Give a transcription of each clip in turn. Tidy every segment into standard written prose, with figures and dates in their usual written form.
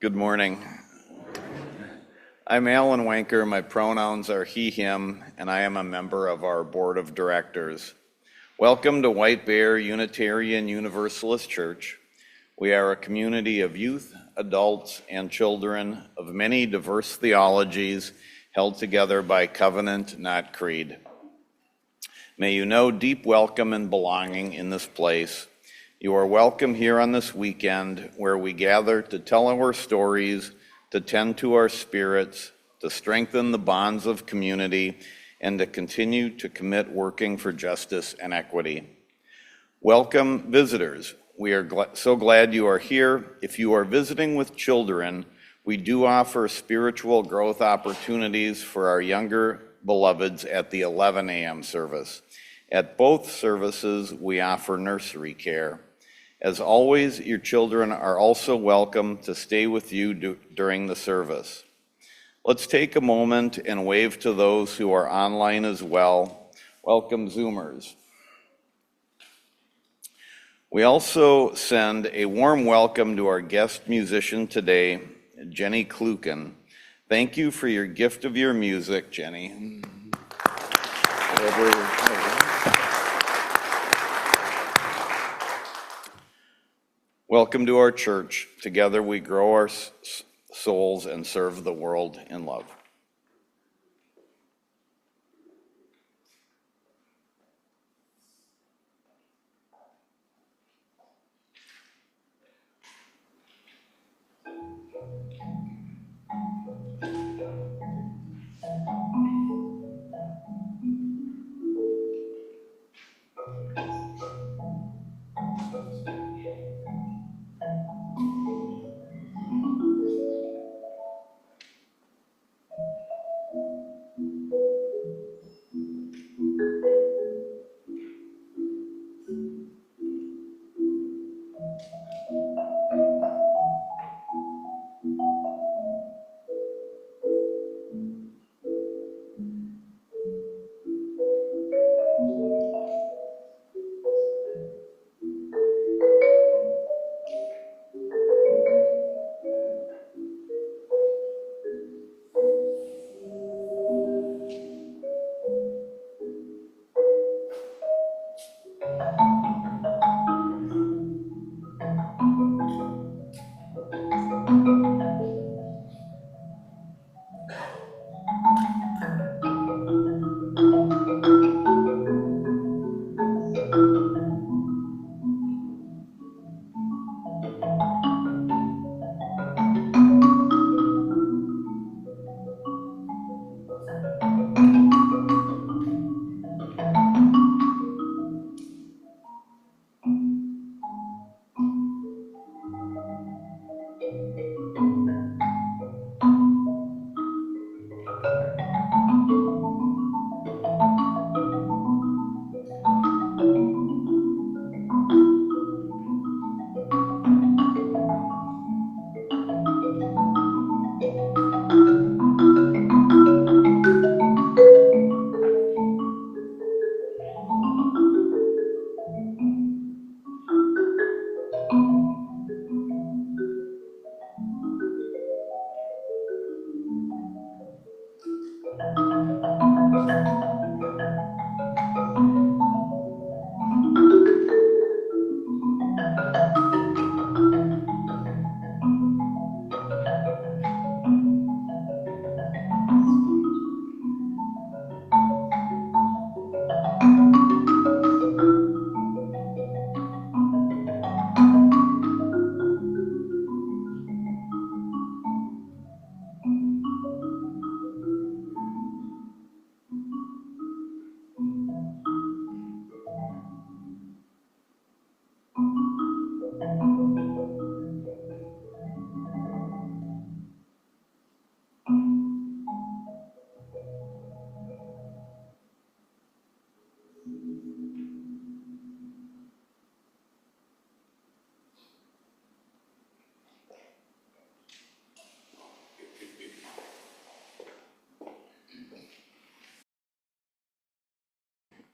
Good morning. I'm Alan Wanker. My pronouns are he, him, and I am a member of our board of directors. Welcome to White Bear Unitarian Universalist Church. We are a community of youth, adults, and children of many diverse theologies held together by covenant, not creed. May you know deep welcome and belonging in this place. You are welcome here on this weekend where we gather to tell our stories, to tend to our spirits, to strengthen the bonds of community, and to continue to commit working for justice and equity. Welcome visitors. We are so glad you are here. If you are visiting with children, we do offer spiritual growth opportunities for our younger beloveds at the 11 a.m. service. At both services, we offer nursery care. As always, your children are also welcome to stay with you during the service. Let's take a moment and wave to those who are online as well. Welcome, Zoomers. We also send a warm welcome to our guest musician today, Jenny Kluken. Thank you for your gift of your music, Jenny. Welcome to our church. Together we grow our souls and serve the world in love.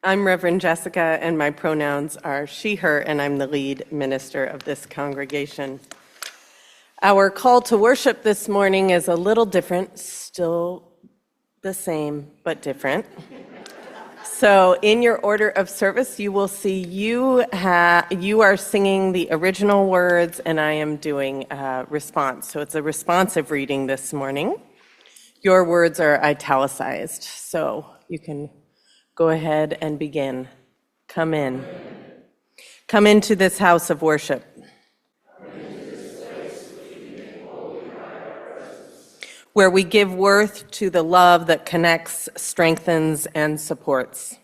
I'm Reverend Jessica, and my pronouns are she, her, and I'm the lead minister of this congregation. Our call to worship this morning is a little different, still the same, but different. So in your order of service, you will see you are singing the original words, and I am doing a response. So it's a responsive reading this morning. Your words are italicized, so you can go ahead and begin. Come in. Come into this house of worship. Where we give worth to the love that connects, strengthens, and supports.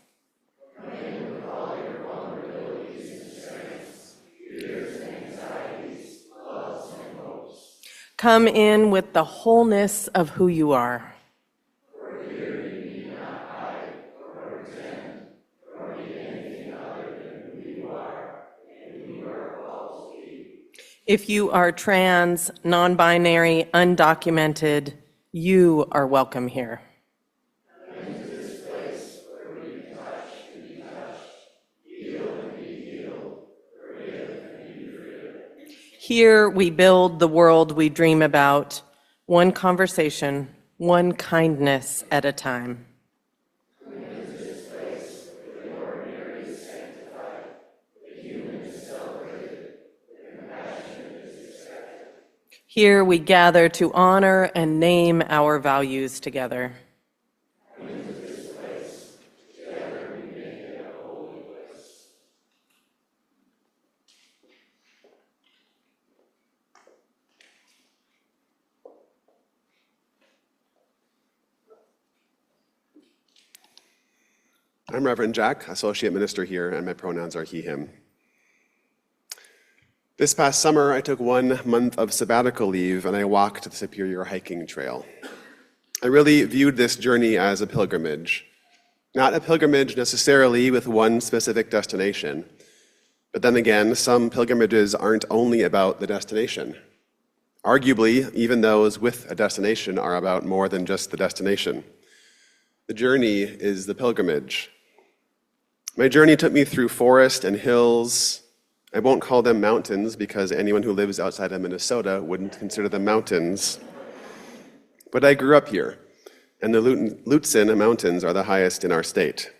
Come in with the wholeness of who you are. If you are trans, non-binary, undocumented, you are welcome here. Here we build the world we dream about, one conversation, one kindness at a time. Here we gather to honor and name our values together. I'm Reverend Jack, Associate Minister here, and my pronouns are he, him. This past summer, I took 1 month of sabbatical leave and I walked the Superior Hiking Trail. I really viewed this journey as a pilgrimage. Not a pilgrimage necessarily with one specific destination, but then again, some pilgrimages aren't only about the destination. Arguably, even those with a destination are about more than just the destination. The journey is the pilgrimage. My journey took me through forest and hills. I won't call them mountains because anyone who lives outside of Minnesota wouldn't consider them mountains. But I grew up here, and the Lutsen Mountains are the highest in our state.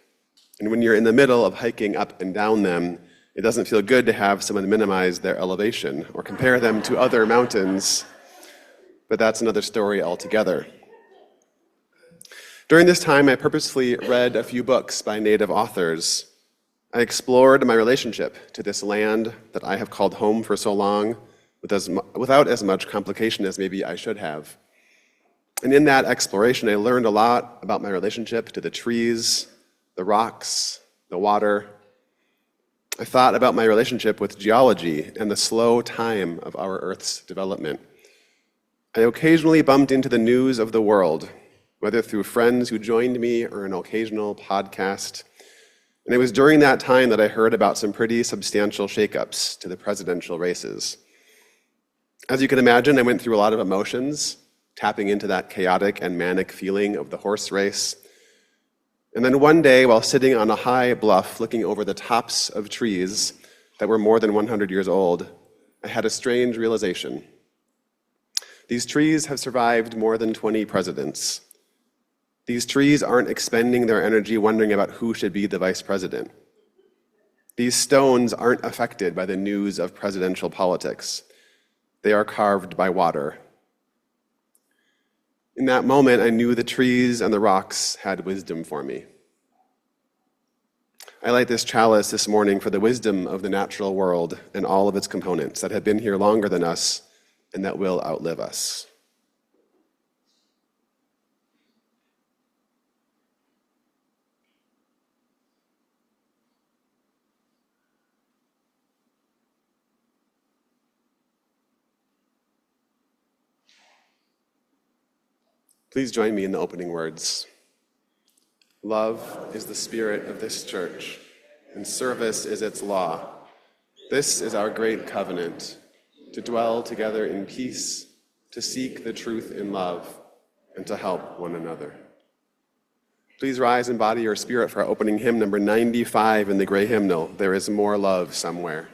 And when you're in the middle of hiking up and down them, it doesn't feel good to have someone minimize their elevation or compare them to other mountains, but that's another story altogether. During this time, I purposefully read a few books by Native authors. I explored my relationship to this land that I have called home for so long without as much complication as maybe I should have. And in that exploration, I learned a lot about my relationship to the trees, the rocks, the water. I thought about my relationship with geology and the slow time of our Earth's development. I occasionally bumped into the news of the world, whether through friends who joined me or an occasional podcast. And it was during that time that I heard about some pretty substantial shakeups to the presidential races. As you can imagine, I went through a lot of emotions, tapping into that chaotic and manic feeling of the horse race. And then one day, while sitting on a high bluff looking over the tops of trees that were more than 100 years old, I had a strange realization. These trees have survived more than 20 presidents. These trees aren't expending their energy wondering about who should be the vice president. These stones aren't affected by the news of presidential politics. They are carved by water. In that moment, I knew the trees and the rocks had wisdom for me. I light this chalice this morning for the wisdom of the natural world and all of its components that have been here longer than us and that will outlive us. Please join me in the opening words. Love is the spirit of this church, and service is its law. This is our great covenant, to dwell together in peace, to seek the truth in love, and to help one another. Please rise in body or spirit for our opening hymn, number 95 in the gray hymnal, There is More Love Somewhere.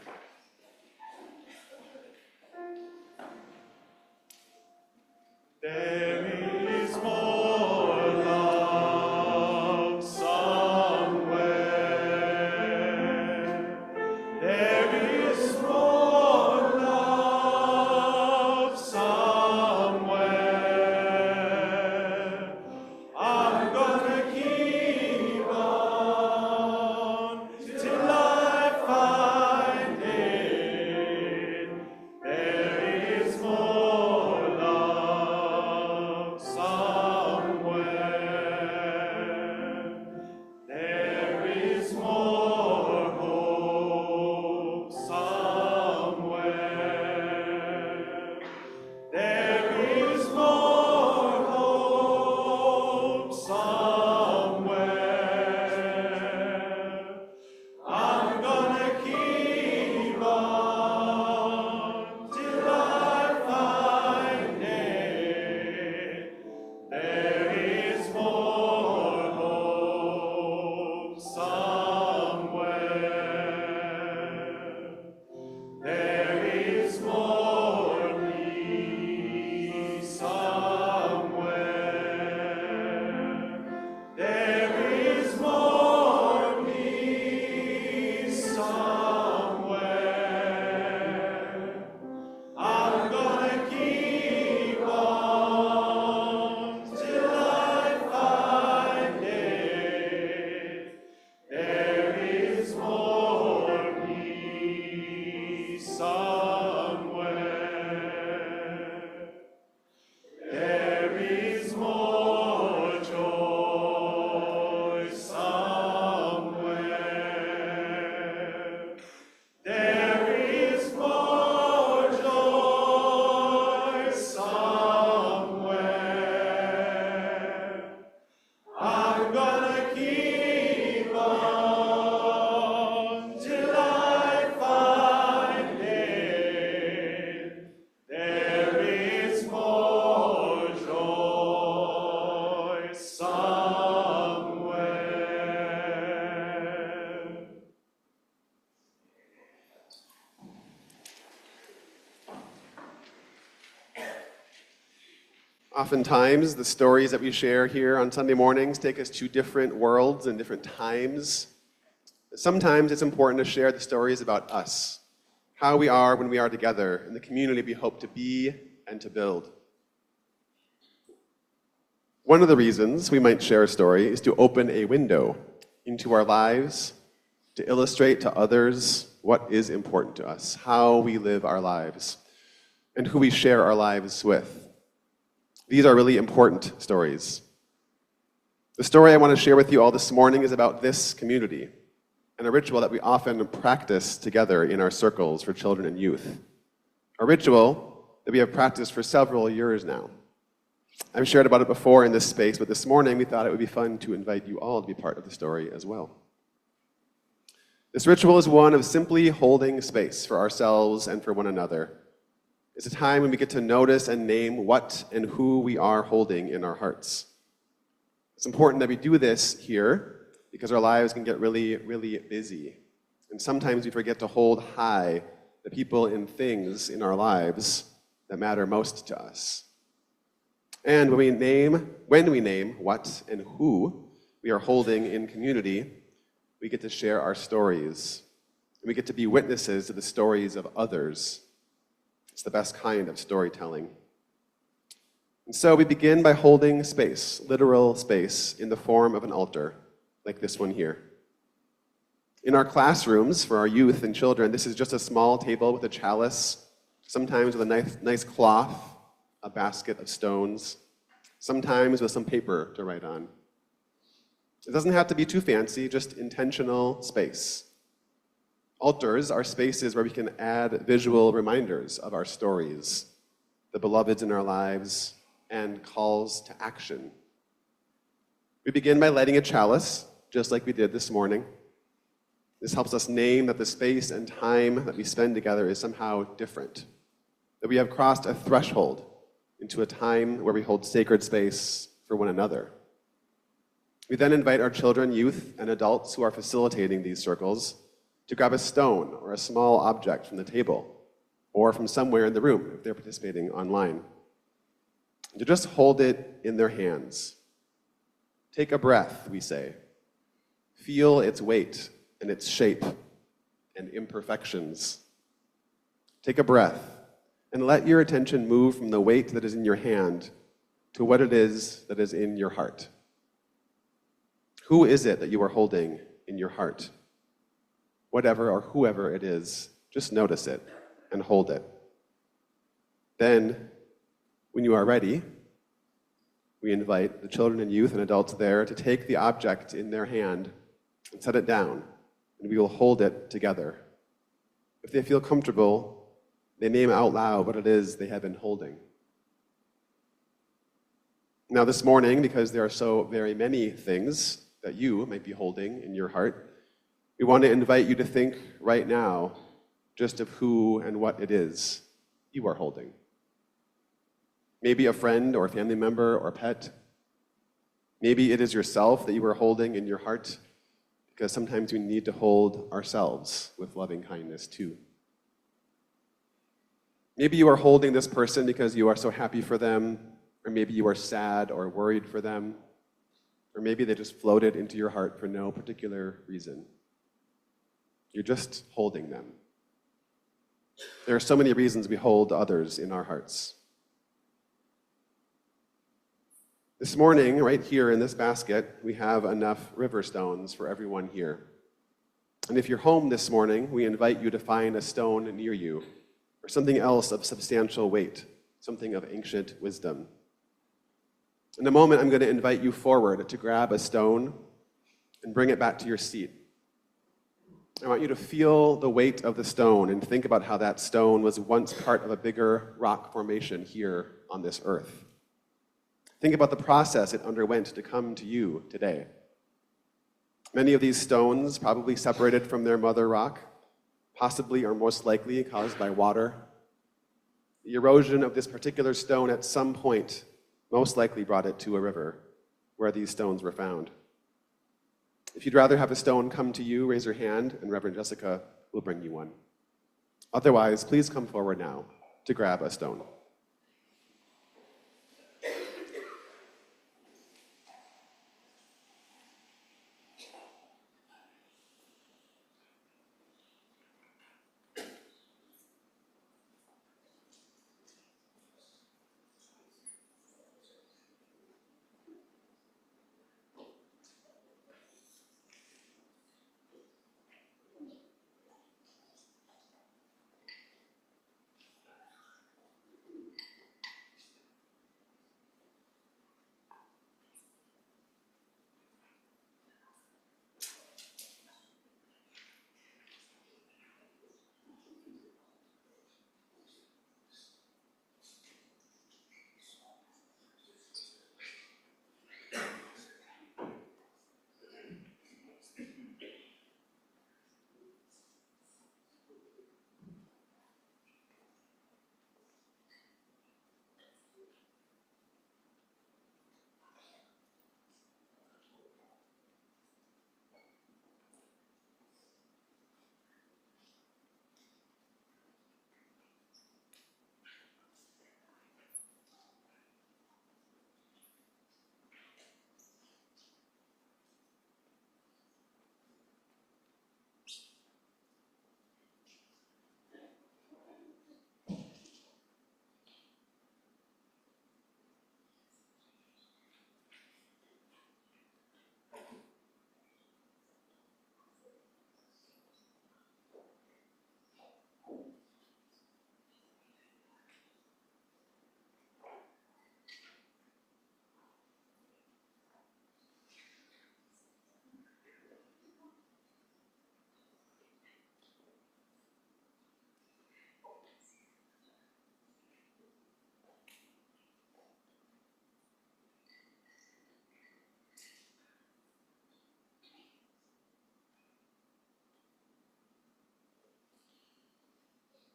Oftentimes, the stories that we share here on Sunday mornings take us to different worlds and different times. Sometimes it's important to share the stories about us, how we are when we are together, and the community we hope to be and to build. One of the reasons we might share a story is to open a window into our lives, to illustrate to others what is important to us, how we live our lives, and who we share our lives with. These are really important stories. The story I want to share with you all this morning is about this community and a ritual that we often practice together in our circles for children and youth. A ritual that we have practiced for several years now. I've shared about it before in this space, but this morning we thought it would be fun to invite you all to be part of the story as well. This ritual is one of simply holding space for ourselves and for one another. It's a time when we get to notice and name what and who we are holding in our hearts. It's important that we do this here because our lives can get really, really busy. And sometimes we forget to hold high the people and things in our lives that matter most to us. And when we name what and who we are holding in community, we get to share our stories. And we get to be witnesses to the stories of others. It's the best kind of storytelling. And so we begin by holding space, literal space, in the form of an altar, like this one here. In our classrooms, for our youth and children, this is just a small table with a chalice, sometimes with a nice cloth, a basket of stones, sometimes with some paper to write on. It doesn't have to be too fancy, just intentional space. Altars are spaces where we can add visual reminders of our stories, the beloveds in our lives, and calls to action. We begin by lighting a chalice, just like we did this morning. This helps us name that the space and time that we spend together is somehow different, that we have crossed a threshold into a time where we hold sacred space for one another. We then invite our children, youth, and adults who are facilitating these circles to grab a stone or a small object from the table or from somewhere in the room if they're participating online. To just hold it in their hands. Take a breath, we say. Feel its weight and its shape and imperfections. Take a breath and let your attention move from the weight that is in your hand to what it is that is in your heart. Who is it that you are holding in your heart? Whatever or whoever it is, just notice it and hold it. Then, when you are ready, we invite the children and youth and adults there to take the object in their hand and set it down, and we will hold it together. If they feel comfortable, they name out loud what it is they have been holding. Now this morning, because there are so very many things that you might be holding in your heart, we want to invite you to think right now just of who and what it is you are holding. Maybe a friend or a family member or pet. Maybe it is yourself that you are holding in your heart, because sometimes we need to hold ourselves with loving kindness too. Maybe you are holding this person because you are so happy for them, or maybe you are sad or worried for them, or maybe they just floated into your heart for no particular reason. You're just holding them. There are so many reasons we hold others in our hearts. This morning, right here in this basket, we have enough river stones for everyone here. And if you're home this morning, we invite you to find a stone near you, or something else of substantial weight, something of ancient wisdom. In a moment, I'm going to invite you forward to grab a stone and bring it back to your seat. I want you to feel the weight of the stone and think about how that stone was once part of a bigger rock formation here on this earth. Think about the process it underwent to come to you today. Many of these stones probably separated from their mother rock, possibly or most likely caused by water. The erosion of this particular stone at some point most likely brought it to a river where these stones were found. If you'd rather have a stone come to you, raise your hand, and Reverend Jessica will bring you one. Otherwise, please come forward now to grab a stone.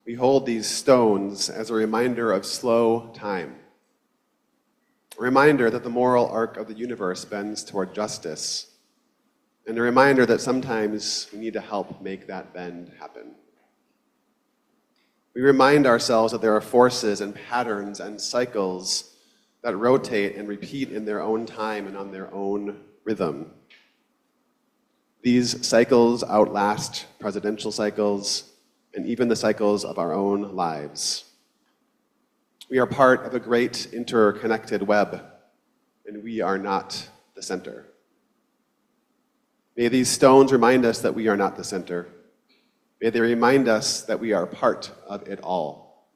We hold these stones as a reminder of slow time, a reminder that the moral arc of the universe bends toward justice, and a reminder that sometimes we need to help make that bend happen. We remind ourselves that there are forces and patterns and cycles that rotate and repeat in their own time and on their own rhythm. These cycles outlast presidential cycles and even the cycles of our own lives. We are part of a great interconnected web, and we are not the center. May these stones remind us that we are not the center. May they remind us that we are part of it all.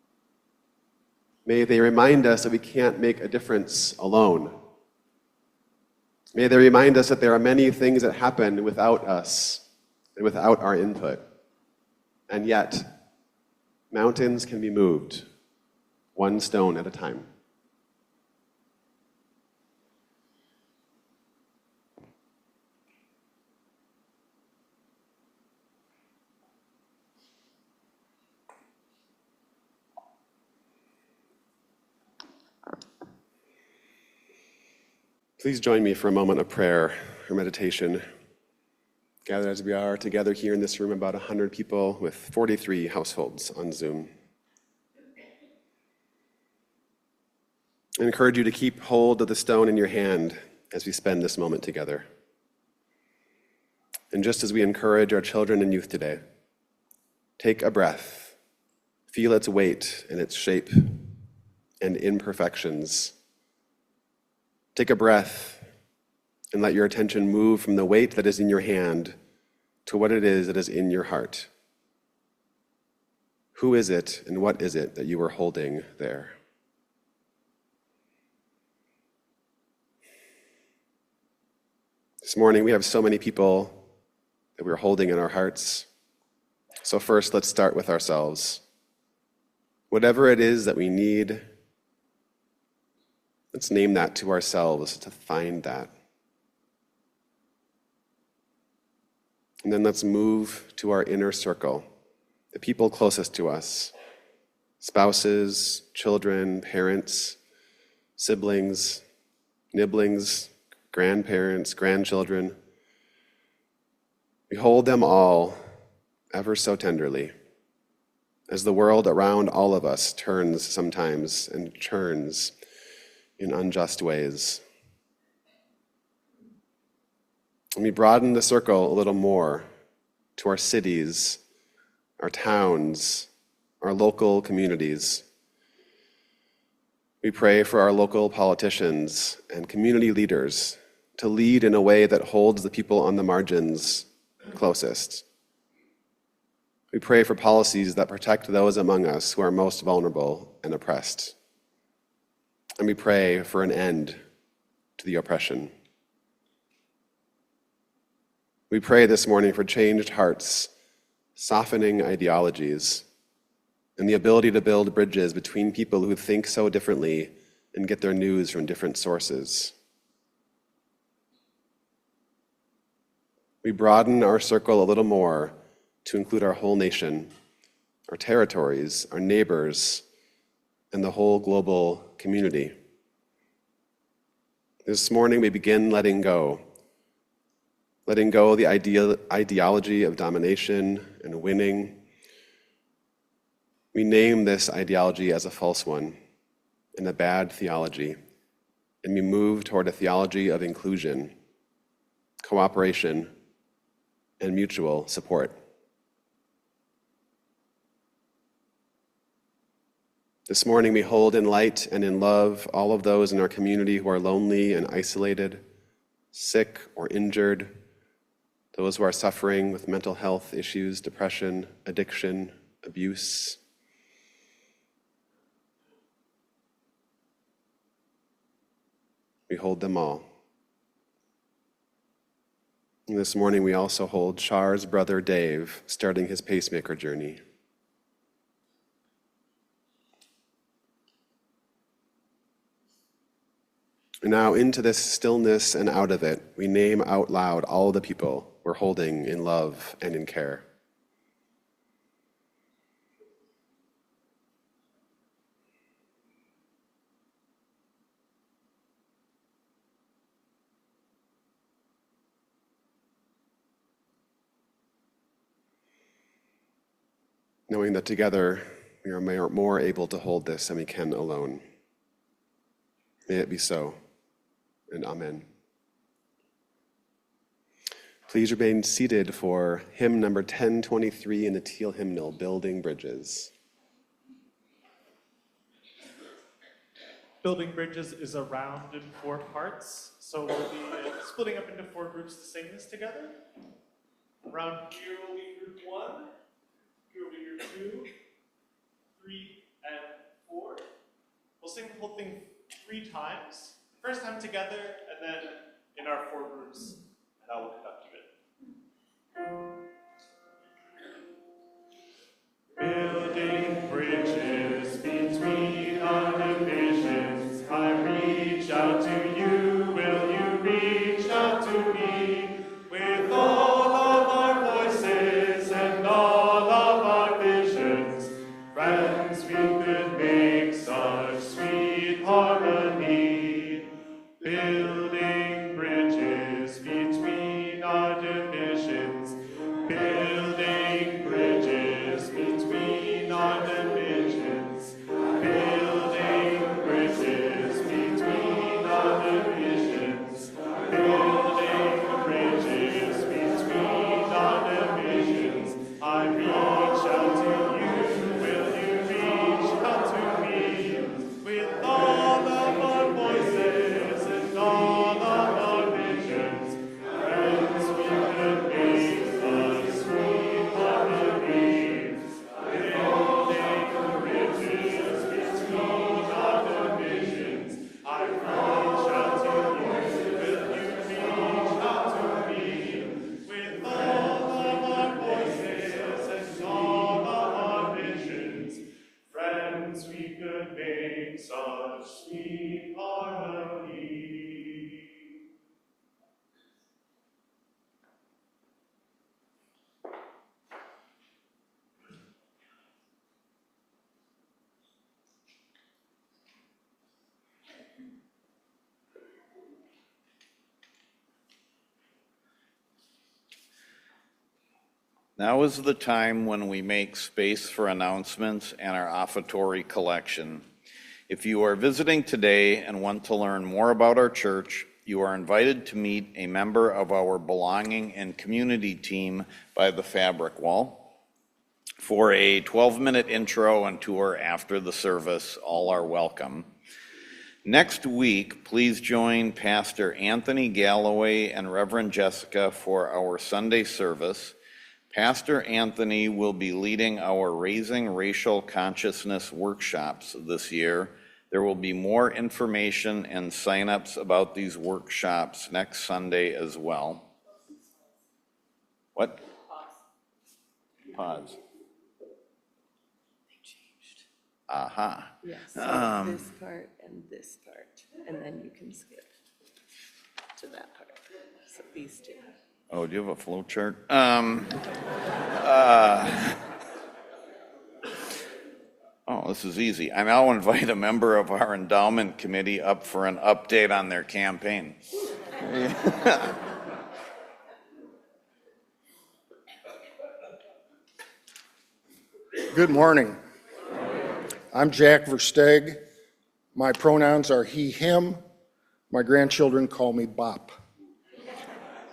May they remind us that we can't make a difference alone. May they remind us that there are many things that happen without us and without our input. And yet, mountains can be moved, one stone at a time. Please join me for a moment of prayer or meditation. Gathered as we are together here in this room, about 100 people with 43 households on Zoom. I encourage you to keep hold of the stone in your hand as we spend this moment together. And just as we encourage our children and youth today, take a breath, feel its weight and its shape and imperfections. Take a breath and let your attention move from the weight that is in your hand to what it is that is in your heart. Who is it and what is it that you are holding there? This morning we have so many people that we're holding in our hearts. So first, let's start with ourselves. Whatever it is that we need, let's name that to ourselves to find that. And then let's move to our inner circle, the people closest to us, spouses, children, parents, siblings, nibblings, grandparents, grandchildren. We hold them all ever so tenderly as the world around all of us turns sometimes and churns in unjust ways. And we broaden the circle a little more to our cities, our towns, our local communities. We pray for our local politicians and community leaders to lead in a way that holds the people on the margins closest. We pray for policies that protect those among us who are most vulnerable and oppressed. And we pray for an end to the oppression. We pray this morning for changed hearts, softening ideologies, and the ability to build bridges between people who think so differently and get their news from different sources. We broaden our circle a little more to include our whole nation, our territories, our neighbors, and the whole global community. This morning we begin letting go the ideology of domination and winning. We name this ideology as a false one and a bad theology, and we move toward a theology of inclusion, cooperation, and mutual support. This morning we hold in light and in love all of those in our community who are lonely and isolated, sick or injured, those who are suffering with mental health issues, depression, addiction, abuse. We hold them all. And this morning we also hold Char's brother Dave starting his pacemaker journey. And now into this stillness and out of it, we name out loud all the people we're holding in love and in care. Knowing that together we are more able to hold this than we can alone. May it be so, and amen. Please remain seated for hymn number 1023 in the teal hymnal, Building Bridges. Building Bridges is a round in 4 parts, so we'll be splitting up into 4 groups to sing this together. Around here will be group 1, here will be group 2, 3, and 4. We'll sing the whole thing 3 times. First time together, and then in our 4 groups, and I will conduct you in. Building bridges between our divisions, I reach out to you, will you reach out to me? With all of our voices and all of our visions, friends, we could make such sweet harmony. Building bridges between our divisions, building bridges between our divisions, building bridges between our divisions, building bridges between our divisions. I reach out to you, will you reach out to me? With all of our voices and all of our visions, friends, we could make a sweet harmony. Building bridges between our divisions, I reach out to you, will you reach out to me? With all of our voices and all of our visions, friends, we could make such sweet harmony. Now is the time when we make space for announcements and our offertory collection. If you are visiting today and want to learn more about our church, you are invited to meet a member of our belonging and community team by the fabric wall. For a 12-minute intro and tour after the service, all are welcome. Next week, please join Pastor Anthony Galloway and Reverend Jessica for our Sunday service. Pastor Anthony will be leading our Raising Racial Consciousness workshops this year. There will be more information and signups about these workshops next Sunday as well. What? Pause. Aha. Yes, so this part and this part, and then you can skip to that part. So these 2. Oh, do you have a flow chart? Oh, this is easy. I now invite a member of our endowment committee up for an update on their campaign. Good morning. I'm Jack Versteg. My pronouns are he, him. My grandchildren call me Bop.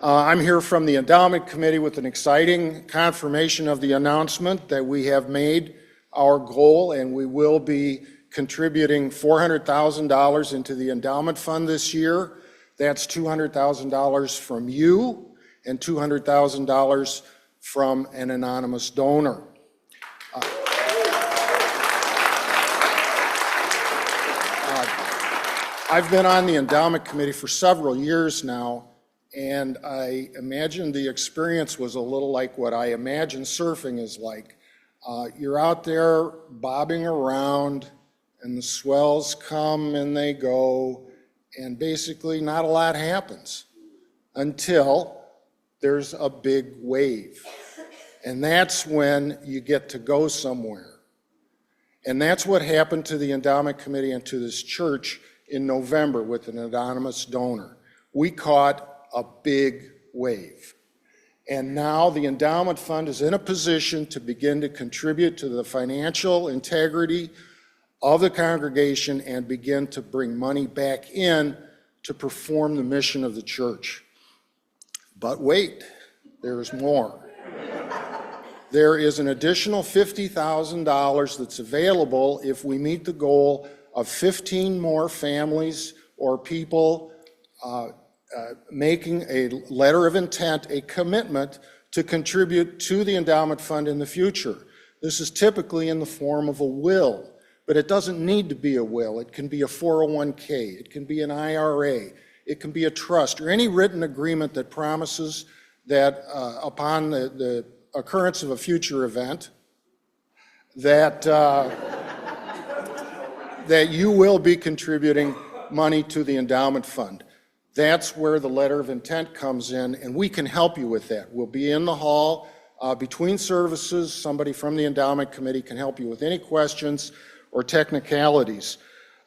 I'm here from the Endowment Committee with an exciting confirmation of the announcement that we have made our goal, and we will be contributing $400,000 into the endowment fund this year. That's $200,000 from you and $200,000 from an anonymous donor. I've been on the endowment committee for several years now, and I imagine the experience was a little like what I imagine surfing is like. You're out there bobbing around, and the swells come and they go, and basically not a lot happens until there's a big wave. And that's when you get to go somewhere. And that's what happened to the endowment committee and to this church in November with an anonymous donor. We caught a big wave. And now the endowment fund is in a position to begin to contribute to the financial integrity of the congregation and begin to bring money back in to perform the mission of the church. But wait, there is more. There is an additional $50,000 that's available if we meet the goal of 15 more families or people making a letter of intent, a commitment to contribute to the endowment fund in the future. This is typically in the form of a will, but it doesn't need to be a will. It can be a 401k, it can be an IRA, it can be a trust, or any written agreement that promises that upon the occurrence of a future event, that, that you will be contributing money to the endowment fund. That's where the letter of intent comes in, and we can help you with that. We'll be in the hall between services. Somebody from the endowment committee can help you with any questions or technicalities.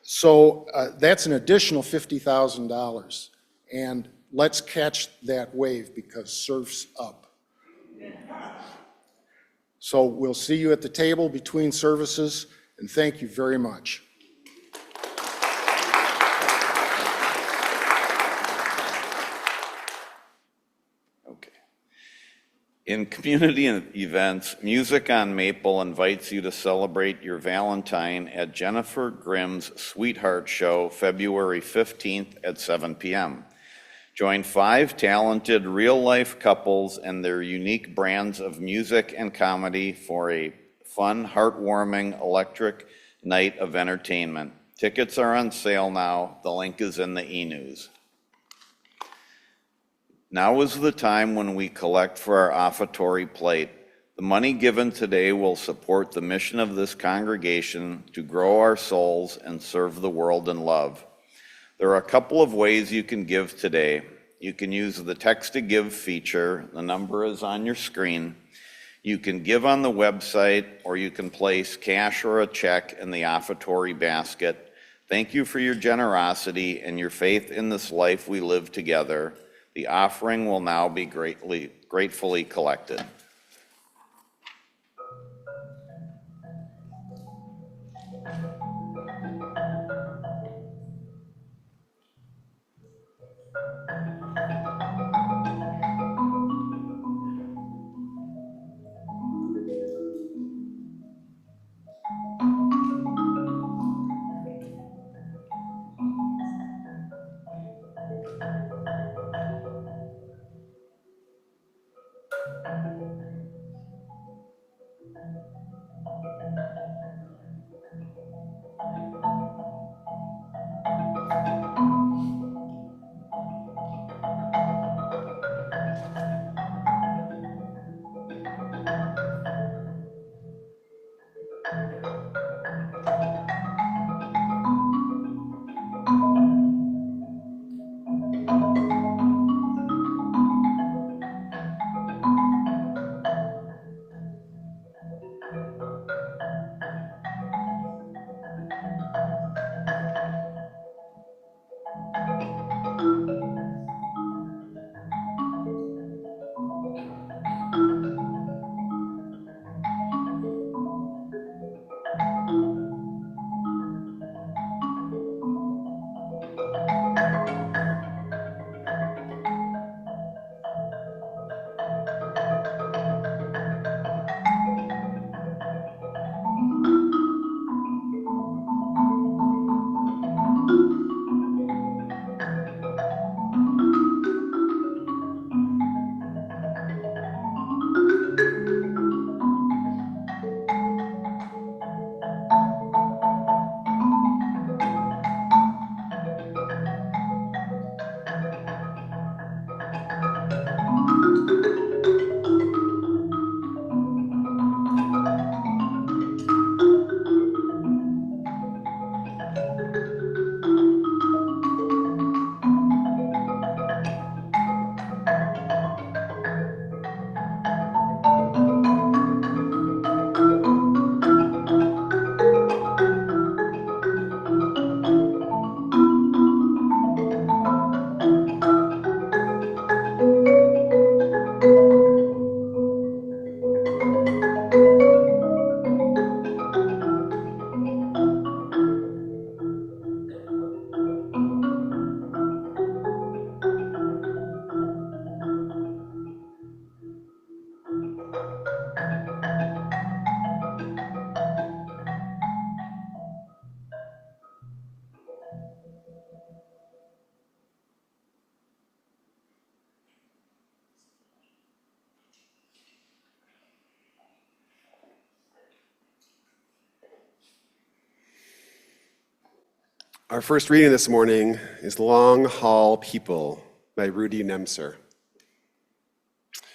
So that's an additional $50,000, and let's catch that wave because surf's up. So we'll see you at the table between services, and thank you very much. In community events, Music on Maple invites you to celebrate your Valentine at Jennifer Grimm's Sweetheart Show, February 15th at 7 p.m. Join 5 talented real-life couples and their unique brands of music and comedy for a fun, heartwarming, electric night of entertainment. Tickets are on sale now. The link is in the e-news. Now is the time when we collect for our offertory plate. The money given today will support the mission of this congregation to grow our souls and serve the world in love. There are a couple of ways you can give today. You can use the text to give feature. The number is on your screen. You can give on the website, or you can place cash or a check in the offertory basket. Thank you for your generosity and your faith in this life we live together. The offering will now be gratefully collected. Our first reading this morning is Long Haul People by Rudy Nemser.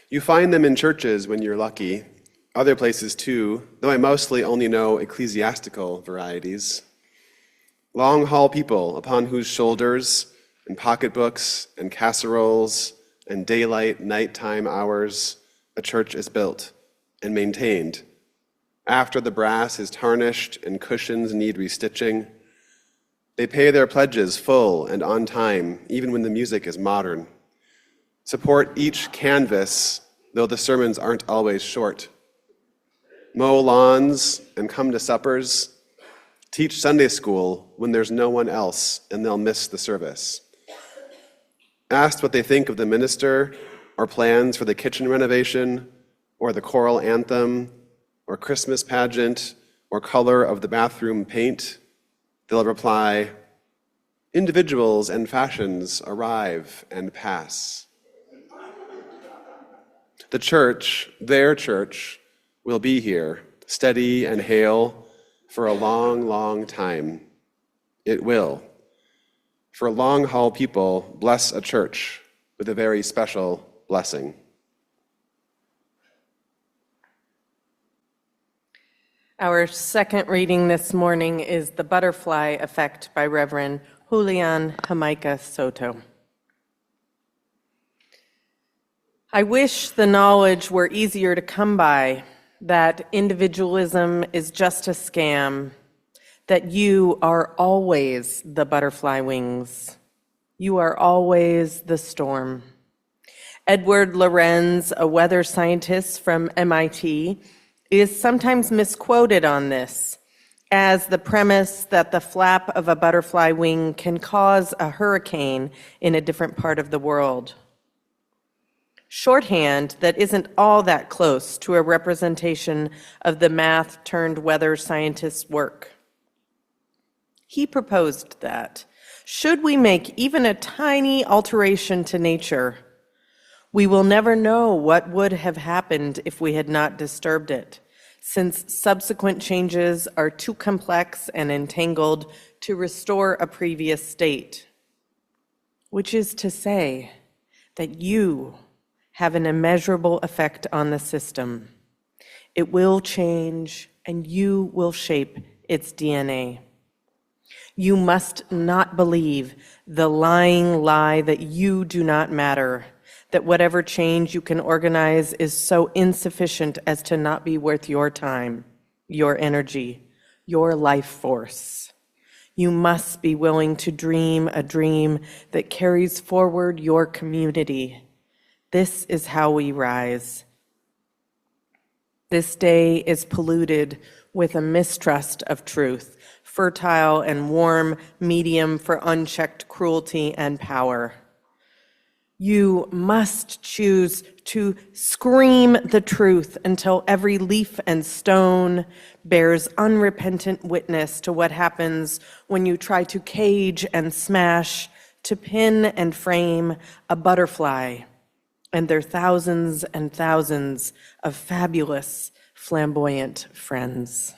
You find them in churches when you're lucky, other places too, though I mostly only know ecclesiastical varieties. Long haul people upon whose shoulders and pocketbooks and casseroles and daylight nighttime hours a church is built and maintained. After the brass is tarnished and cushions need restitching, they pay their pledges full and on time, even when the music is modern. Support each canvas, though the sermons aren't always short. Mow lawns and come to suppers. Teach Sunday school when there's no one else and they'll miss the service. Asked what they think of the minister or plans for the kitchen renovation or the choral anthem or Christmas pageant or color of the bathroom paint, they'll reply, individuals and fashions arrive and pass. The church, their church, will be here, steady and hale, for a long, long time. It will. For long haul people, bless a church with a very special blessing. Our second reading this morning is The Butterfly Effect by Reverend Julian Jamaica Soto. I wish the knowledge were easier to come by, that individualism is just a scam, that you are always the butterfly wings. You are always the storm. Edward Lorenz, a weather scientist from MIT, is sometimes misquoted on this as the premise that the flap of a butterfly wing can cause a hurricane in a different part of the world. Shorthand that isn't all that close to a representation of the math-turned-weather scientist's work. He proposed that, should we make even a tiny alteration to nature, we will never know what would have happened if we had not disturbed it, since subsequent changes are too complex and entangled to restore a previous state. Which is to say that you have an immeasurable effect on the system. It will change, and you will shape its DNA. You must not believe the lying lie that you do not matter, that whatever change you can organize is so insufficient as to not be worth your time, your energy, your life force. You must be willing to dream a dream that carries forward your community. This is how we rise. This day is polluted with a mistrust of truth, fertile and warm medium for unchecked cruelty and power. You must choose to scream the truth until every leaf and stone bears unrepentant witness to what happens when you try to cage and smash, to pin and frame a butterfly and their thousands and thousands of fabulous, flamboyant friends.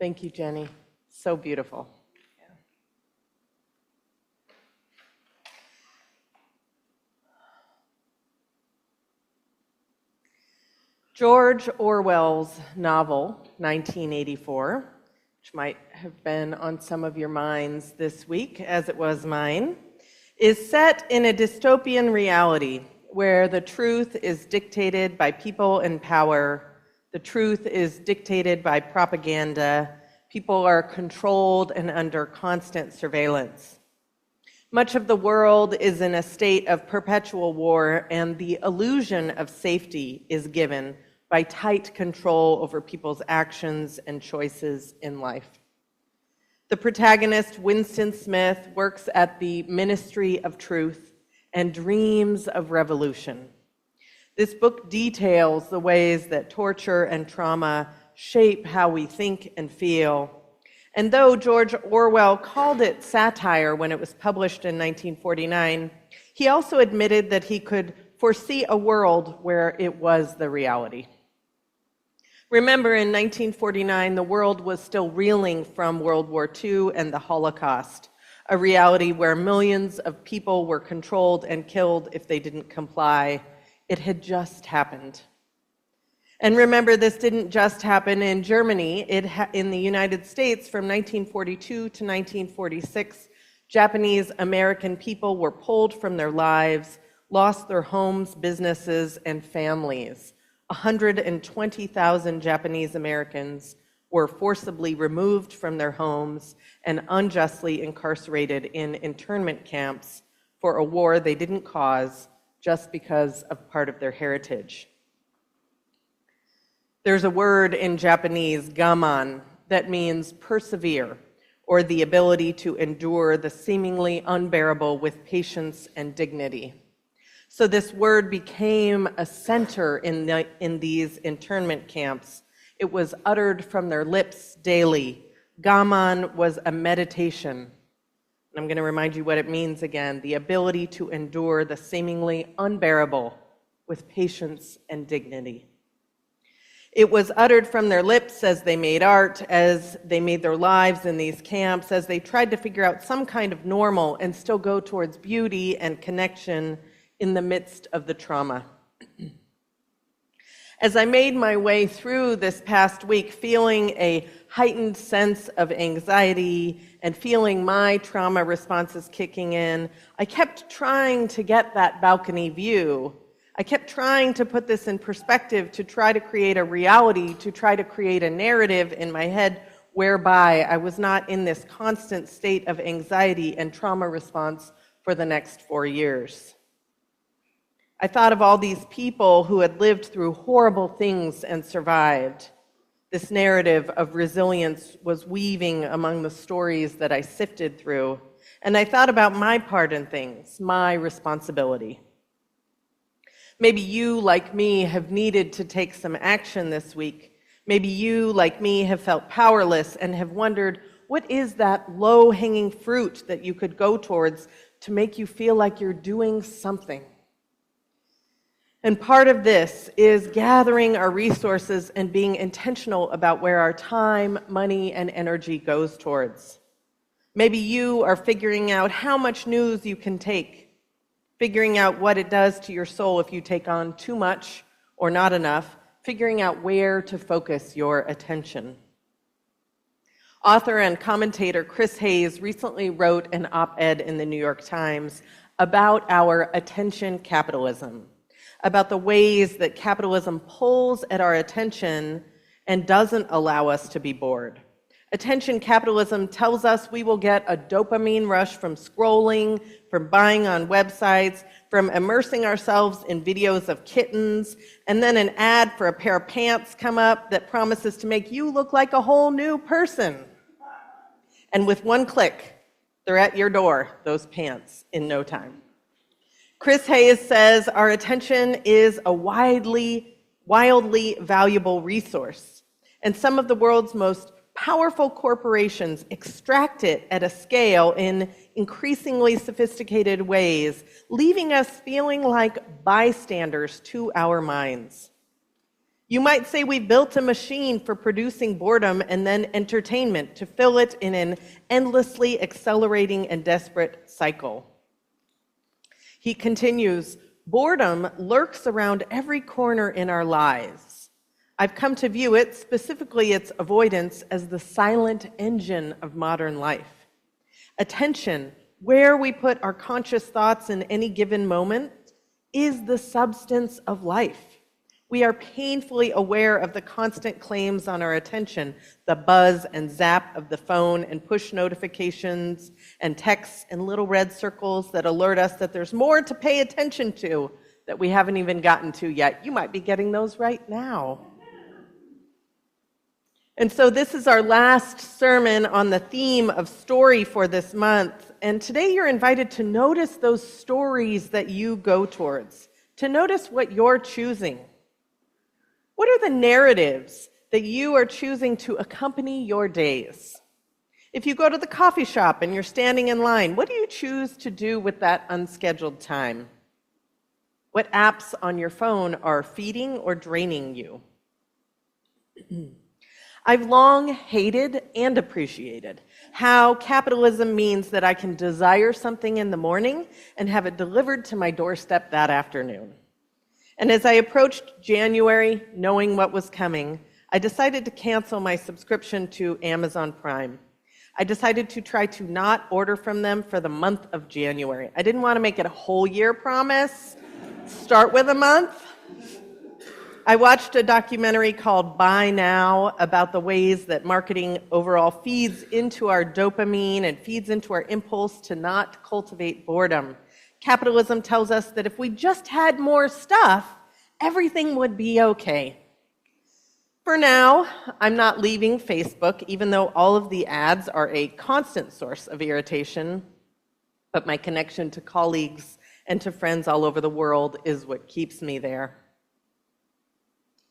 Thank you, Jenny. So beautiful. George Orwell's novel, 1984, which might have been on some of your minds this week, as it was mine, is set in a dystopian reality where the truth is dictated by people in power, the truth is dictated by propaganda, people are controlled and under constant surveillance. Much of the world is in a state of perpetual war, and the illusion of safety is given by tight control over people's actions and choices in life. The protagonist, Winston Smith, works at the Ministry of Truth and dreams of revolution. This book details the ways that torture and trauma shape how we think and feel. And though George Orwell called it satire when it was published in 1949, he also admitted that he could foresee a world where it was the reality. Remember, in 1949, the world was still reeling from World War II and the Holocaust, a reality where millions of people were controlled and killed if they didn't comply. It had just happened. And remember, this didn't just happen in Germany. In the United States, from 1942 to 1946, Japanese American people were pulled from their lives, lost their homes, businesses, and families. 120,000 Japanese Americans were forcibly removed from their homes and unjustly incarcerated in internment camps for a war they didn't cause just because of part of their heritage. There's a word in Japanese, gaman, that means persevere, or the ability to endure the seemingly unbearable with patience and dignity. So this word became a center in these internment camps. It was uttered from their lips daily. Gaman was a meditation. And I'm going to remind you what it means again, the ability to endure the seemingly unbearable with patience and dignity. It was uttered from their lips as they made art, as they made their lives in these camps, as they tried to figure out some kind of normal and still go towards beauty and connection in the midst of the trauma. As I made my way through this past week, feeling a heightened sense of anxiety and feeling my trauma responses kicking in, I kept trying to get that balcony view. I kept trying to put this in perspective, to try to create a reality, to try to create a narrative in my head whereby I was not in this constant state of anxiety and trauma response for the next 4 years. I thought of all these people who had lived through horrible things and survived. This narrative of resilience was weaving among the stories that I sifted through, and I thought about my part in things, my responsibility. Maybe you, like me, have needed to take some action this week. Maybe you, like me, have felt powerless and have wondered, what is that low-hanging fruit that you could go towards to make you feel like you're doing something? And part of this is gathering our resources and being intentional about where our time, money, and energy goes towards. Maybe you are figuring out how much news you can take, figuring out what it does to your soul if you take on too much or not enough, figuring out where to focus your attention. Author and commentator Chris Hayes recently wrote an op-ed in the New York Times about our attention capitalism, about the ways that capitalism pulls at our attention and doesn't allow us to be bored. Attention capitalism tells us we will get a dopamine rush from scrolling, from buying on websites, from immersing ourselves in videos of kittens, and then an ad for a pair of pants come up that promises to make you look like a whole new person. And with one click, they're at your door, those pants, in no time. Chris Hayes says our attention is a wildly valuable resource, and some of the world's most powerful corporations extract it at a scale in increasingly sophisticated ways, leaving us feeling like bystanders to our minds. You might say we built a machine for producing boredom and then entertainment to fill it in an endlessly accelerating and desperate cycle. He continues, boredom lurks around every corner in our lives. I've come to view it, specifically its avoidance, as the silent engine of modern life. Attention, where we put our conscious thoughts in any given moment, is the substance of life. We are painfully aware of the constant claims on our attention, the buzz and zap of the phone and push notifications and texts and little red circles that alert us that there's more to pay attention to that we haven't even gotten to yet. You might be getting those right now. And so this is our last sermon on the theme of story for this month. And today you're invited to notice those stories that you go towards, to notice what you're choosing. What are the narratives that you are choosing to accompany your days? If you go to the coffee shop and you're standing in line, what do you choose to do with that unscheduled time? What apps on your phone are feeding or draining you? I've long hated and appreciated how capitalism means that I can desire something in the morning and have it delivered to my doorstep that afternoon. And as I approached January, knowing what was coming, I decided to cancel my subscription to Amazon Prime. I decided to try to not order from them for the month of January. I didn't want to make it a whole year promise. Start with a month. I watched a documentary called Buy Now about the ways that marketing overall feeds into our dopamine and feeds into our impulse to not cultivate boredom. Capitalism tells us that if we just had more stuff, everything would be okay. For now, I'm not leaving Facebook, even though all of the ads are a constant source of irritation, but my connection to colleagues and to friends all over the world is what keeps me there.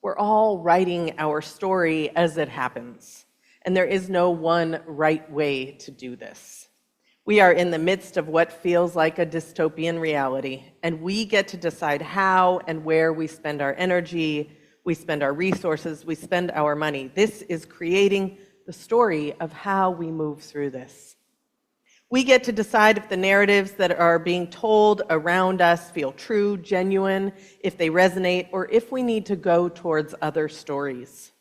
We're all writing our story as it happens, and there is no one right way to do this. We are in the midst of what feels like a dystopian reality, and we get to decide how and where we spend our energy, we spend our resources, we spend our money. This is creating the story of how we move through this. We get to decide if the narratives that are being told around us feel true, genuine, if they resonate, or if we need to go towards other stories.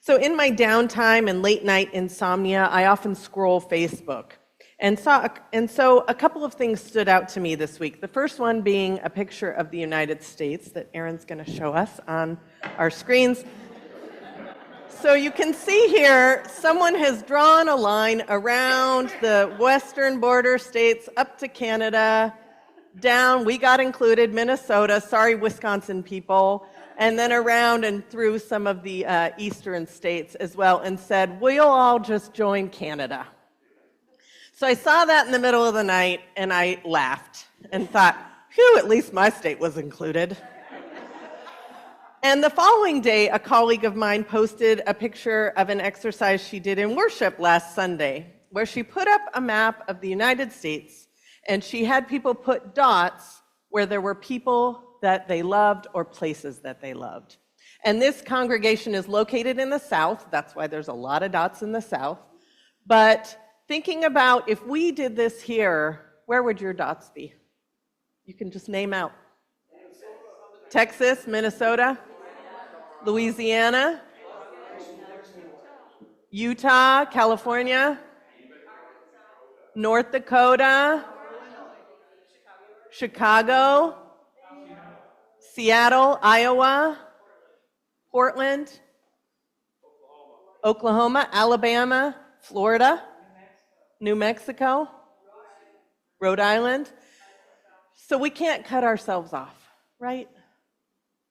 So in my downtime and late night insomnia, I often scroll Facebook. And so a couple of things stood out to me this week. The first one being a picture of the United States that Aaron's going to show us on our screens. So you can see here, someone has drawn a line around the western border states up to Canada, down, we got included, Minnesota, sorry Wisconsin people, and then around and through some of the eastern states as well, and said, we'll all just join Canada. So I saw that in the middle of the night, and I laughed and thought, phew, at least my state was included. And the following day, a colleague of mine posted a picture of an exercise she did in worship last Sunday, where she put up a map of the United States, and she had people put dots where there were people that they loved or places that they loved. And this congregation is located in the South. That's why there's a lot of dots in the South. But thinking about if we did this here, where would your dots be? You can just name out. Texas, Minnesota, Louisiana, Utah, California, North Dakota, Chicago, Seattle, Iowa, Portland, Oklahoma, Alabama, Florida, New Mexico, Rhode Island. So we can't cut ourselves off, right?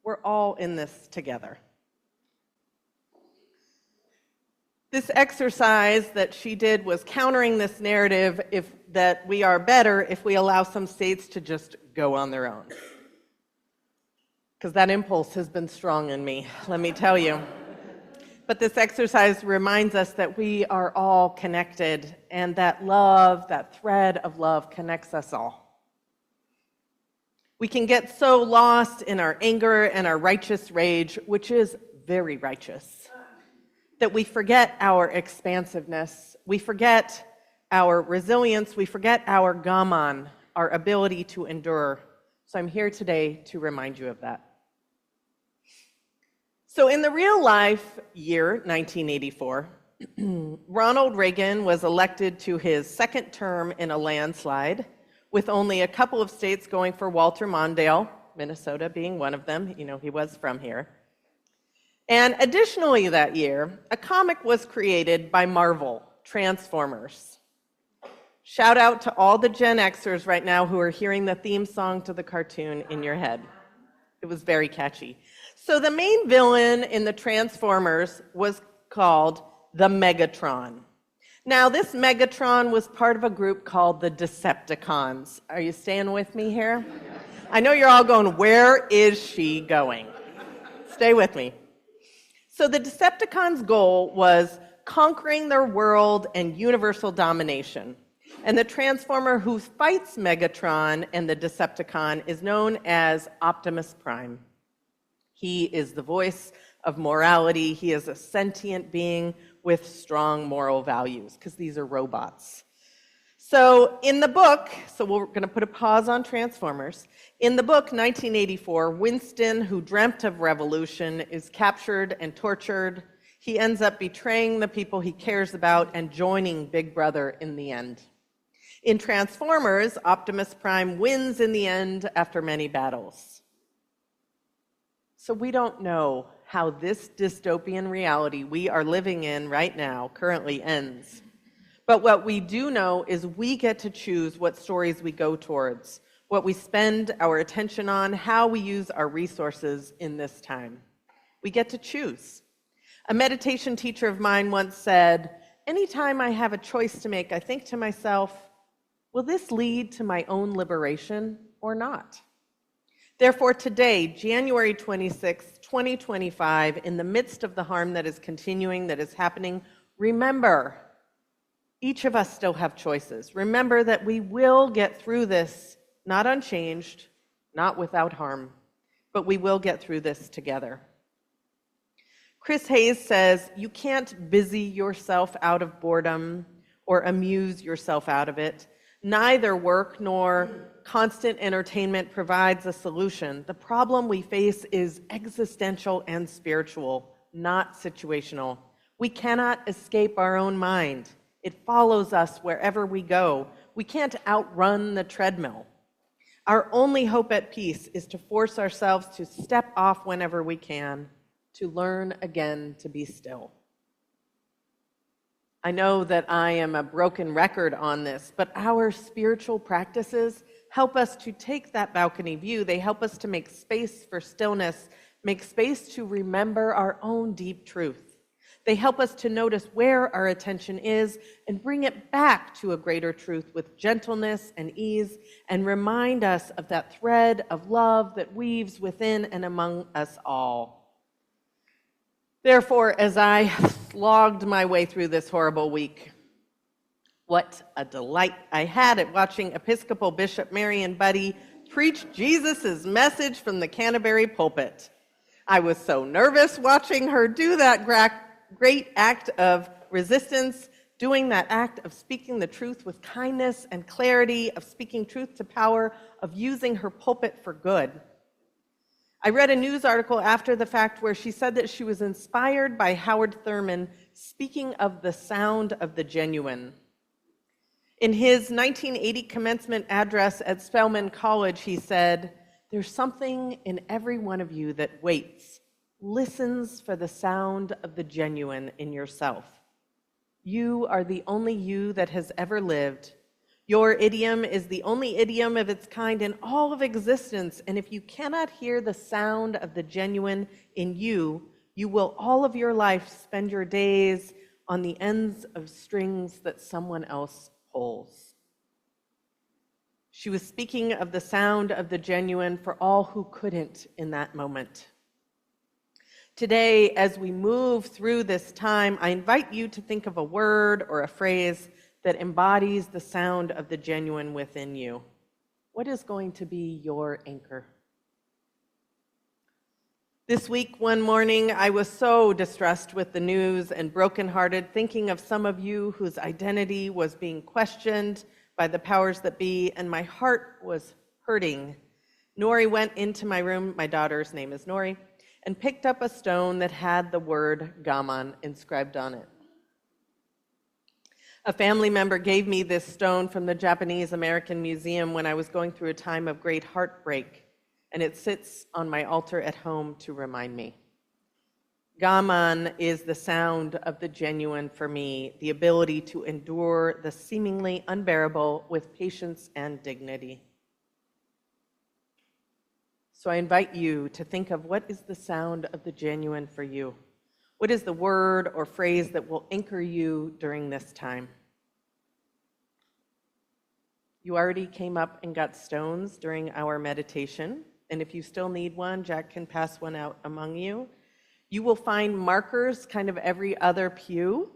We're all in this together. This exercise that she did was countering this narrative that we are better if we allow some states to just go on their own. Because that impulse has been strong in me, let me tell you. But this exercise reminds us that we are all connected, and that love, that thread of love, connects us all. We can get so lost in our anger and our righteous rage, which is very righteous, that we forget our expansiveness, we forget our resilience, we forget our gaman, our ability to endure. So I'm here today to remind you of that. So in the real life year, 1984, Ronald Reagan was elected to his second term in a landslide, with only a couple of states going for Walter Mondale, Minnesota being one of them. You know, he was from here. And additionally that year, a comic was created by Marvel, Transformers. Shout out to all the Gen Xers right now who are hearing the theme song to the cartoon in your head. It was very catchy. So the main villain in the Transformers was called the Megatron. Now, this Megatron was part of a group called the Decepticons. Are you staying with me here? I know you're all going, where is she going? Stay with me. So the Decepticons' goal was conquering their world and universal domination. And the Transformer who fights Megatron and the Decepticon is known as Optimus Prime. He is the voice of morality. He is a sentient being with strong moral values, because these are robots. So in the book, so we're going to put a pause on Transformers. In the book, 1984, Winston, who dreamt of revolution, is captured and tortured. He ends up betraying the people he cares about and joining Big Brother in the end. In Transformers, Optimus Prime wins in the end after many battles. So we don't know how this dystopian reality we are living in right now currently ends. But what we do know is we get to choose what stories we go towards, what we spend our attention on, how we use our resources in this time. We get to choose. A meditation teacher of mine once said, anytime I have a choice to make, I think to myself, will this lead to my own liberation or not? Therefore, today, January 26, 2025, in the midst of the harm that is continuing, that is happening, remember, each of us still have choices. Remember that we will get through this, not unchanged, not without harm, but we will get through this together. Chris Hayes says, you can't busy yourself out of boredom or amuse yourself out of it. Neither work nor constant entertainment provides a solution. The problem we face is existential and spiritual, not situational. We cannot escape our own mind. It follows us wherever we go. We can't outrun the treadmill. Our only hope at peace is to force ourselves to step off whenever we can, to learn again to be still. I know that I am a broken record on this, but our spiritual practices help us to take that balcony view. They help us to make space for stillness, make space to remember our own deep truth. They help us to notice where our attention is and bring it back to a greater truth with gentleness and ease, and remind us of that thread of love that weaves within and among us all. Therefore, as I slogged my way through this horrible week, what a delight I had at watching Episcopal Bishop Marion Buddy preach Jesus' message from the Canterbury pulpit. I was so nervous watching her do that great act of resistance, doing that act of speaking the truth with kindness and clarity, of speaking truth to power, of using her pulpit for good. I read a news article after the fact where she said that she was inspired by Howard Thurman speaking of the sound of the genuine. In his 1980 commencement address at Spelman College, he said, "There's something in every one of you that waits, listens for the sound of the genuine in yourself. You are the only you that has ever lived. Your idiom is the only idiom of its kind in all of existence, and if you cannot hear the sound of the genuine in you, you will all of your life spend your days on the ends of strings that someone else pulls." She was speaking of the sound of the genuine for all who couldn't in that moment. Today, as we move through this time, I invite you to think of a word or a phrase that embodies the sound of the genuine within you. What is going to be your anchor? This week, one morning, I was so distressed with the news and brokenhearted, thinking of some of you whose identity was being questioned by the powers that be, and my heart was hurting. Nori went into my room, my daughter's name is Nori, and picked up a stone that had the word Gaman inscribed on it. A family member gave me this stone from the Japanese American Museum when I was going through a time of great heartbreak, and it sits on my altar at home to remind me. Gaman is the sound of the genuine for me, the ability to endure the seemingly unbearable with patience and dignity. So I invite you to think of what is the sound of the genuine for you. What is the word or phrase that will anchor you during this time? You already came up and got stones during our meditation, and if you still need one, Jack can pass one out among you. You will find markers kind of every other pew,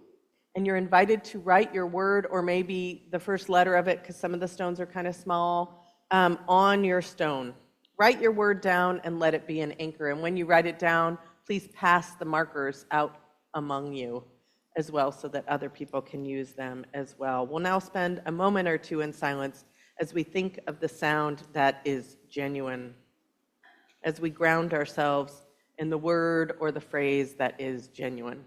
and you're invited to write your word or maybe the first letter of it, because some of the stones are kind of small, on your stone. Write your word down and let it be an anchor. And when you write it down, please pass the markers out among you as well so that other people can use them as well. We'll now spend a moment or two in silence as we think of the sound that is genuine, as we ground ourselves in the word or the phrase that is genuine.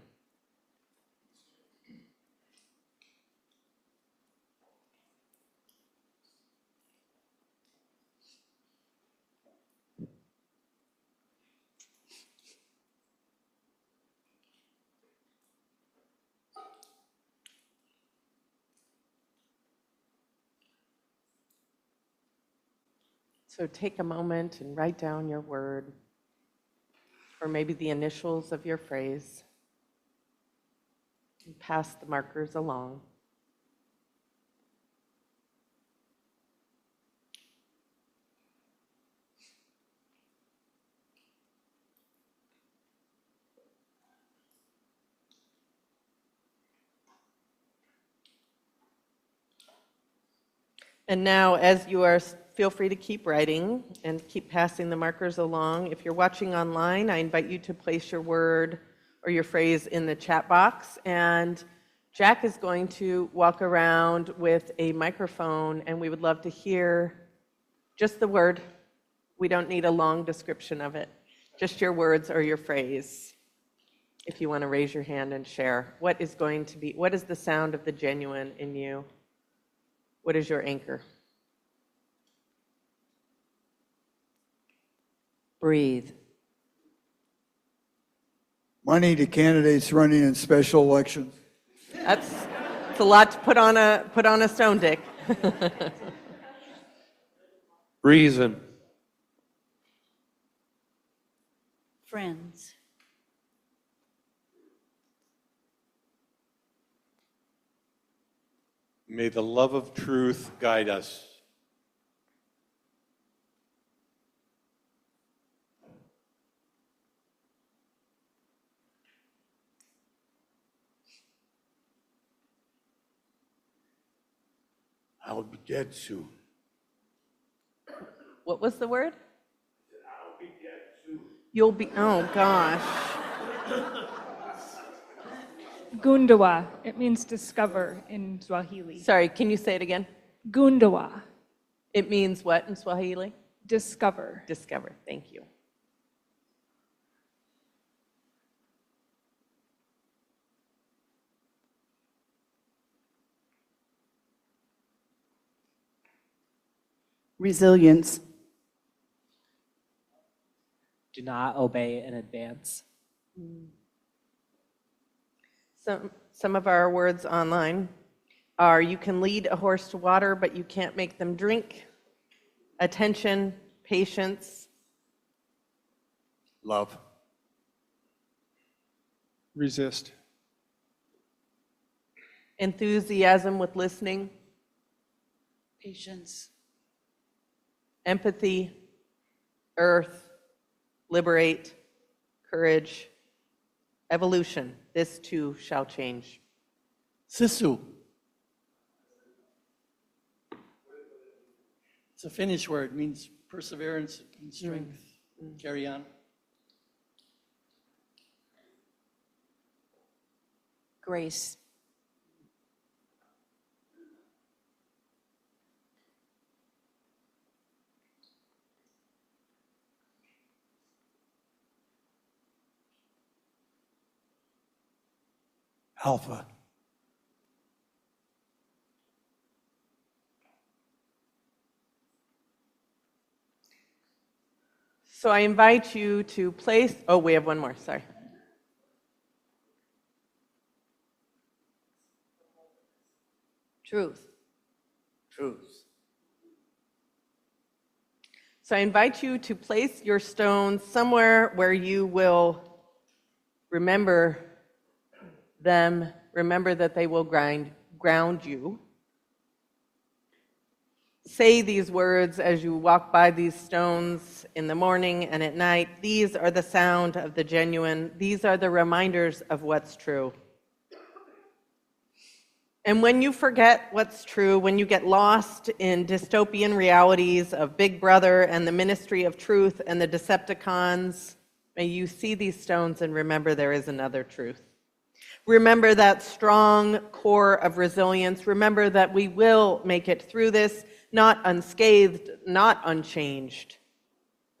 So take a moment and write down your word, or maybe the initials of your phrase, and pass the markers along. And now, as you are, feel free to keep writing and keep passing the markers along. If you're watching online, I invite you to place your word or your phrase in the chat box. And Jack is going to walk around with a microphone, and we would love to hear just the word. We don't need a long description of it, just your words or your phrase. If you want to raise your hand and share, what is the sound of the genuine in you? What is your anchor? Breathe. Money to candidates running in special elections. It's a lot to put on a stone, Dick. Reason. Friends. May the love of truth guide us. I'll be dead soon. What was the word? I'll be dead soon. You'll be, oh gosh. Gundawa. It means discover in Swahili. Sorry, can you say it again? Gundawa. It means what in Swahili? Discover. Discover. Thank you. Resilience. Do not obey in advance. Some of our words online are: you can lead a horse to water, but you can't make them drink. Attention, patience. Love. Resist. Enthusiasm with listening. Patience. Empathy. Earth. Liberate. Courage. Evolution. This too shall change. Sisu. It's a Finnish word, means perseverance and strength. Carry on. Grace. Alpha. So I invite you to place, oh, we have one more, sorry. Truth. Truth. So I invite you to place your stones somewhere where you will remember them, remember that they will ground you. Say these words as you walk by these stones in the morning and at night. These are the sound of the genuine. These are the reminders of what's true. And when you forget what's true, when you get lost in dystopian realities of Big Brother and the Ministry of Truth and the Decepticons, may you see these stones and remember there is another truth. Remember that strong core of resilience. Remember that we will make it through this, not unscathed, not unchanged,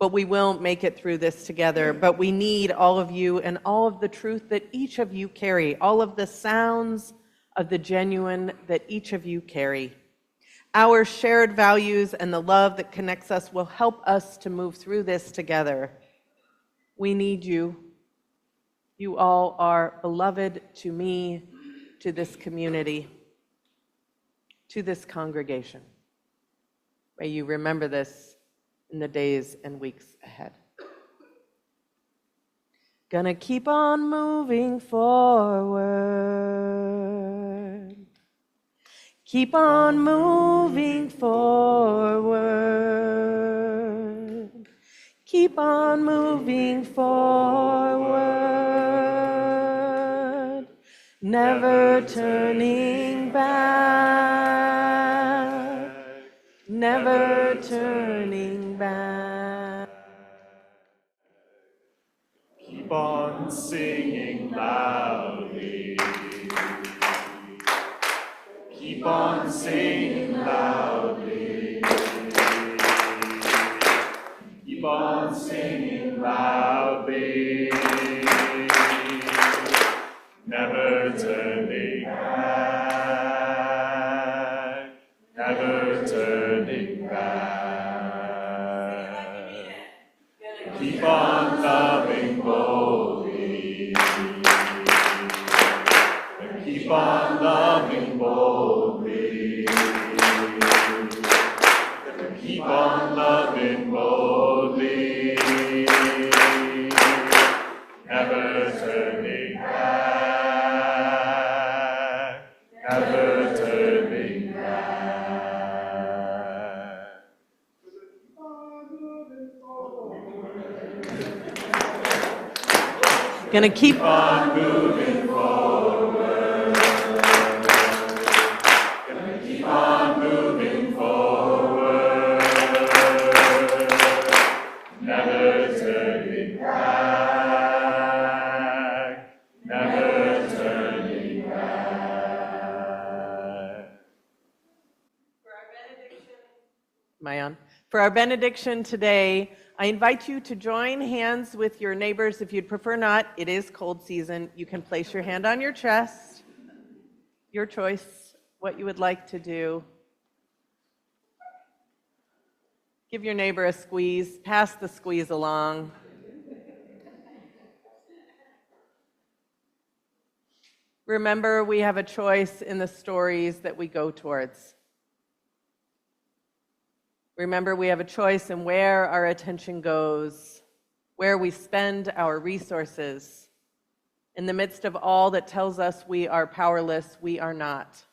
but we will make it through this together. But we need all of you and all of the truth that each of you carry, all of the sounds of the genuine that each of you carry. Our shared values and the love that connects us will help us to move through this together. We need you. You all are beloved to me, to this community, to this congregation. May you remember this in the days and weeks ahead. Gonna keep on moving forward. Keep on moving forward. Keep on moving forward. Never turning back. Never turning back. Keep on singing loudly. Keep on singing loudly. Keep on singing loudly. Never turning back. Never turning back. Keep on loving boldly. Keep on loving boldly. Keep on loving boldly. Never turning back. Never turning back. Gonna keep on moving forward. Gonna keep on moving forward. Never turning back. Never turning back. Am I on? For our benediction today, I invite you to join hands with your neighbors. If you'd prefer not, it is cold season. You can place your hand on your chest. Your choice, what you would like to do. Give your neighbor a squeeze. Pass the squeeze along. Remember, we have a choice in the stories that we go towards. Remember, we have a choice in where our attention goes, where we spend our resources. In the midst of all that tells us we are powerless, we are not.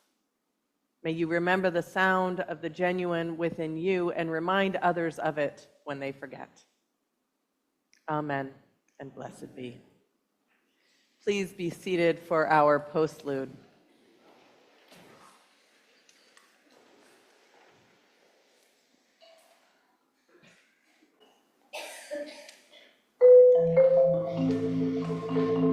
May you remember the sound of the genuine within you and remind others of it when they forget. Amen, and blessed be. Please be seated for our postlude. Mahtomedi.